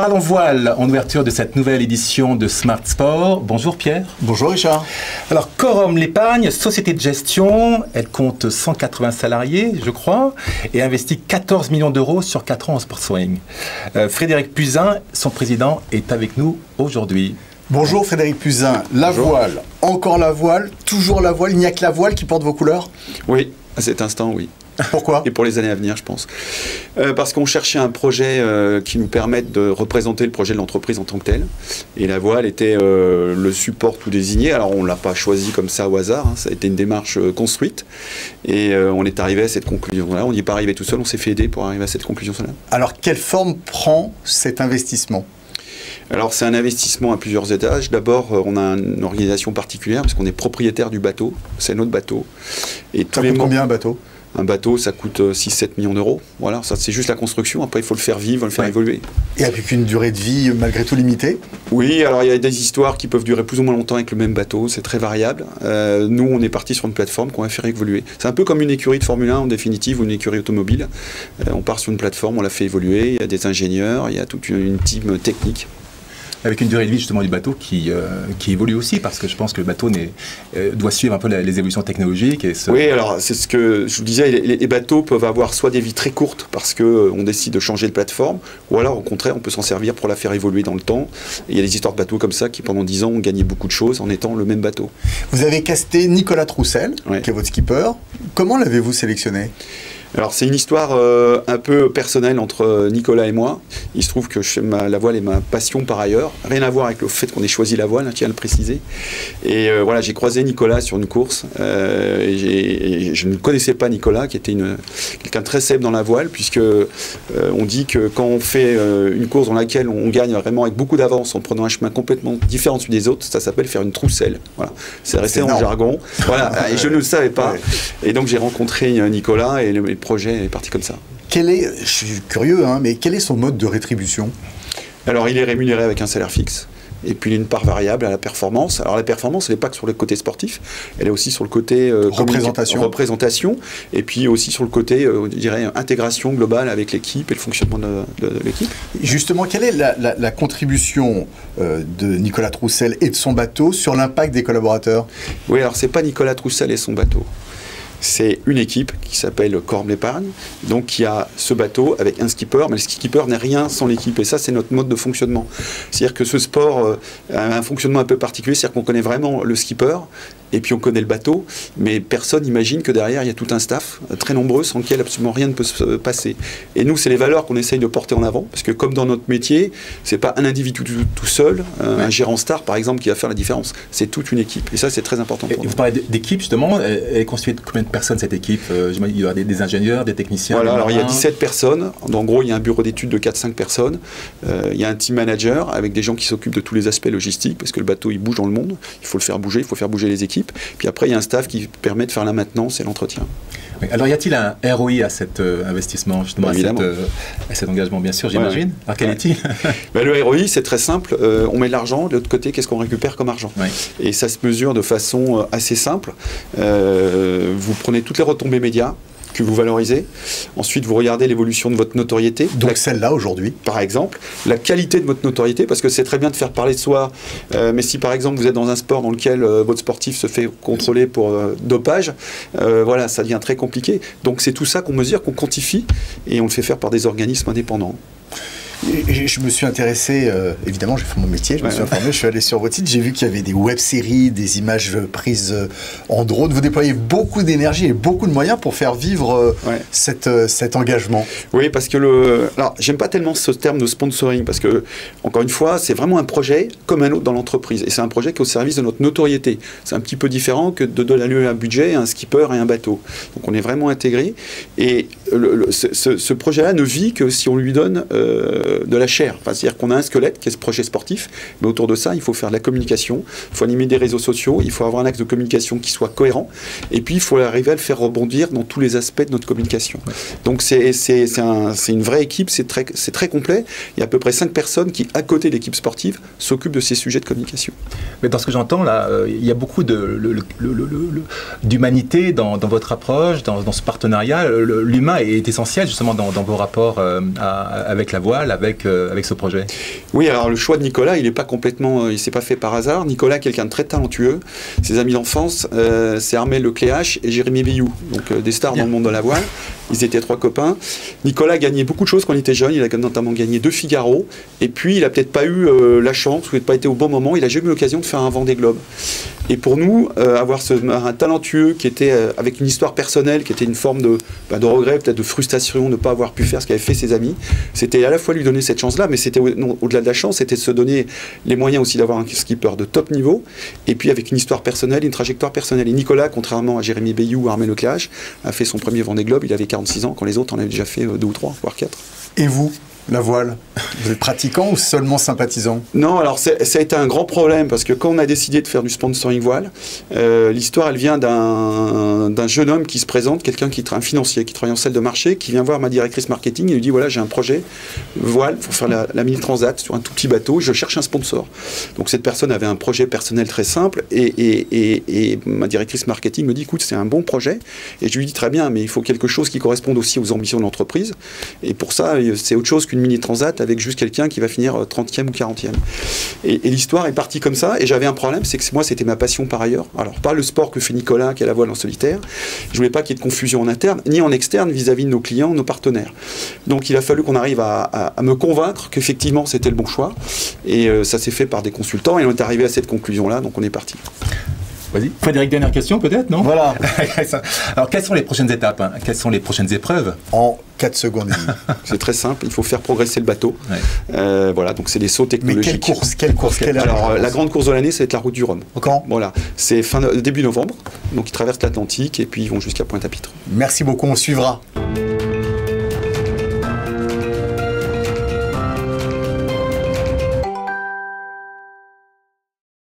parlons voile en ouverture de cette nouvelle édition de Smart Sport. Bonjour Pierre. Bonjour Richard. Alors Corum l'Épargne, société de gestion, elle compte 180 salariés, je crois, et investit 14 millions d'euros sur 4 ans en sponsoring. Frédéric Puzin, son président, est avec nous aujourd'hui. Bonjour Frédéric Puzin. La voile, encore la voile, toujours la voile. Il n'y a que la voile qui porte vos couleurs? Oui, à cet instant, oui. Pourquoi? Et pour les années à venir, je pense. Parce qu'on cherchait un projet qui nous permette de représenter le projet de l'entreprise en tant que tel. Et la voile était le support tout désigné. Alors, on ne l'a pas choisi comme ça au hasard. Hein. Ça a été une démarche construite. Et on est arrivé à cette conclusion-là. On n'y est pas arrivé tout seul. On s'est fait aider pour arriver à cette conclusion-là. Alors, quelle forme prend cet investissement? Alors, c'est un investissement à plusieurs étages. D'abord, on a une organisation particulière parce qu'on est propriétaire du bateau. C'est notre bateau. Et ça coûte combien un bateau? Un bateau, ça coûte 6-7 millions d'euros. Voilà, ça c'est juste la construction. Après, il faut le faire vivre, le faire évoluer. Et avec une durée de vie malgré tout limitée? Oui, alors il y a des histoires qui peuvent durer plus ou moins longtemps avec le même bateau. C'est très variable. Nous, on est parti sur une plateforme qu'on va faire évoluer. C'est un peu comme une écurie de Formule 1 en définitive ou une écurie automobile. On part sur une plateforme, on la fait évoluer. Il y a des ingénieurs, il y a toute une team technique. Avec une durée de vie justement du bateau qui évolue aussi, parce que je pense que le bateau doit suivre un peu les évolutions technologiques. Oui, alors c'est ce que je vous disais, les bateaux peuvent avoir soit des vies très courtes parce qu'on décide de changer de plateforme, ou alors au contraire on peut s'en servir pour la faire évoluer dans le temps. Et il y a des histoires de bateaux comme ça qui pendant 10 ans ont gagné beaucoup de choses en étant le même bateau. Vous avez casté Nicolas Troussel, qui est votre skipper. Comment l'avez-vous sélectionné ? Alors c'est une histoire un peu personnelle entre Nicolas et moi. Il se trouve que la voile est ma passion par ailleurs. Rien à voir avec le fait qu'on ait choisi la voile, hein, tiens à le préciser. Et voilà, j'ai croisé Nicolas sur une course. Et je ne connaissais pas Nicolas, qui était quelqu'un très célèbre dans la voile, puisque on dit que quand on fait une course dans laquelle on gagne vraiment avec beaucoup d'avance en prenant un chemin complètement différent de celui des autres, ça s'appelle faire une trousselle. Voilà. C'est resté en jargon. Voilà. Et je ne le savais pas. Ouais. Et donc j'ai rencontré Nicolas et le projet est parti comme ça. Je suis curieux, hein, mais quel est son mode de rétribution? Alors, il est rémunéré avec un salaire fixe. Et puis, il y a une part variable à la performance. Alors, la performance, elle n'est pas que sur le côté sportif, elle est aussi sur le côté représentation, et puis aussi sur le côté, je dirais, intégration globale avec l'équipe et le fonctionnement de l'équipe. Justement, quelle est la contribution de Nicolas Troussel et de son bateau sur l'impact des collaborateurs? Oui, alors, ce n'est pas Nicolas Troussel et son bateau. C'est une équipe qui s'appelle Corum l'Épargne, donc qui a ce bateau avec un skipper, mais le skipper n'est rien sans l'équipe, et ça c'est notre mode de fonctionnement. C'est-à-dire que ce sport a un fonctionnement un peu particulier, c'est-à-dire qu'on connaît vraiment le skipper, et puis on connaît le bateau, mais personne n'imagine que derrière il y a tout un staff très nombreux sans lequel absolument rien ne peut se passer. Et nous, c'est les valeurs qu'on essaye de porter en avant, parce que comme dans notre métier, c'est pas un individu tout seul, un gérant star par exemple qui va faire la différence, c'est toute une équipe, et ça c'est très important pour nous. Vous parlez d'équipe justement, elle est constituée de combien de personnes cette équipe? Il y aura des ingénieurs, des techniciens? Voilà, alors il y a 17 personnes, en gros il y a un bureau d'études de 4-5 personnes, il y a un team manager avec des gens qui s'occupent de tous les aspects logistiques, parce que le bateau il bouge dans le monde, il faut le faire bouger, il faut faire bouger les équipes. Puis après, il y a un staff qui permet de faire la maintenance et l'entretien. Oui, alors, y a-t-il un ROI à cet investissement, justement, à cet engagement, bien sûr, j'imagine? Alors, quel est-il? Le ROI, c'est très simple. On met de l'argent, de l'autre côté, qu'est-ce qu'on récupère comme argent? Et ça se mesure de façon assez simple. Vous prenez toutes les retombées médias que vous valorisez. Ensuite, vous regardez l'évolution de votre notoriété. Donc celle-là, aujourd'hui. Par exemple, la qualité de votre notoriété, parce que c'est très bien de faire parler de soi, mais si par exemple vous êtes dans un sport dans lequel votre sportif se fait contrôler pour dopage, voilà, ça devient très compliqué. Donc c'est tout ça qu'on mesure, qu'on quantifie, et on le fait faire par des organismes indépendants. Je me suis intéressé, évidemment j'ai fait mon métier, je me suis informé, je suis allé sur votre site, j'ai vu qu'il y avait des web-séries, des images prises en drone. Vous déployez beaucoup d'énergie et beaucoup de moyens pour faire vivre cet engagement. Oui, parce que alors j'aime pas tellement ce terme de sponsoring, parce que, encore une fois, c'est vraiment un projet comme un autre dans l'entreprise, et c'est un projet qui est au service de notre notoriété. C'est un petit peu différent que de donner un budget, un skipper et un bateau. Donc on est vraiment intégré, et ce projet-là ne vit que si on lui donne de la chair. Enfin, c'est-à-dire qu'on a un squelette qui est ce projet sportif, mais autour de ça, il faut faire de la communication, il faut animer des réseaux sociaux, il faut avoir un axe de communication qui soit cohérent, et puis il faut arriver à le faire rebondir dans tous les aspects de notre communication. Donc c'est une vraie équipe, c'est très complet. Il y a à peu près 5 personnes qui, à côté de l'équipe sportive, s'occupent de ces sujets de communication. Mais dans ce que j'entends, là, il y a beaucoup d'humanité dans votre approche, dans ce partenariat. L'humain est essentiel justement dans vos rapports avec la voile, avec ce projet? Oui, alors le choix de Nicolas, il n'est pas complètement, il s'est pas fait par hasard. Nicolas, quelqu'un de très talentueux. Ses amis d'enfance, c'est Armel Lecléache et Jérémy Bayou, donc des stars dans le monde de la voile. Ils étaient 3 copains. Nicolas a gagné beaucoup de choses quand il était jeune. Il a notamment gagné 2 Figaro. Et puis, il a peut-être pas eu la chance, ou peut-être pas été au bon moment. Il a jamais eu l'occasion de faire un Vendée Globe. Et pour nous, avoir un talentueux qui était avec une histoire personnelle, qui était une forme de regret, peut-être de frustration de ne pas avoir pu faire ce qu'avaient fait ses amis, c'était à la fois lui donner cette chance-là, mais c'était au-delà de la chance, c'était de se donner les moyens aussi d'avoir un skipper de top niveau, et puis avec une histoire personnelle, une trajectoire personnelle. Et Nicolas, contrairement à Jérémy Bayou ou Armel Lecléache, a fait son premier Vendée Globe, il avait 46 ans, quand les autres en avaient déjà fait 2 ou 3, voire 4. Et vous, la voile, vous êtes pratiquant ou seulement sympathisant? Non, alors ça a été un grand problème, parce que quand on a décidé de faire du sponsoring voile, l'histoire, elle vient d'un jeune homme qui se présente, un financier qui travaille en salle de marché, qui vient voir ma directrice marketing et lui dit, voilà, j'ai un projet voile pour faire la mini transat sur un tout petit bateau, je cherche un sponsor. Donc cette personne avait un projet personnel très simple, et ma directrice marketing me dit, écoute, c'est un bon projet, et je lui dis, très bien, mais il faut quelque chose qui corresponde aussi aux ambitions de l'entreprise, et pour ça, c'est autre chose qu'une mini transat avec juste quelqu'un qui va finir 30e ou 40e. Et l'histoire est partie comme ça, et j'avais un problème, c'est que moi, c'était ma passion par ailleurs. Alors, pas le sport que fait Nicolas, qui est la voile en solitaire. Je voulais pas qu'il y ait de confusion en interne, ni en externe vis-à-vis de nos clients, nos partenaires. Donc, il a fallu qu'on arrive à me convaincre qu'effectivement, c'était le bon choix. Et ça s'est fait par des consultants, et on est arrivé à cette conclusion-là, donc on est parti. Vas-y. Frédéric, dernière question peut-être, non? Voilà. Alors, quelles sont les prochaines étapes, hein? Quelles sont les prochaines épreuves? En 4 secondes. C'est très simple, il faut faire progresser le bateau. Ouais. Voilà, donc c'est des sauts technologiques. Mais quelle course Alors, la grande course de l'année, ça va être la route du Rhum. Quand? Voilà, c'est début novembre, donc ils traversent l'Atlantique et puis ils vont jusqu'à Pointe-à-Pitre. Merci beaucoup, on suivra.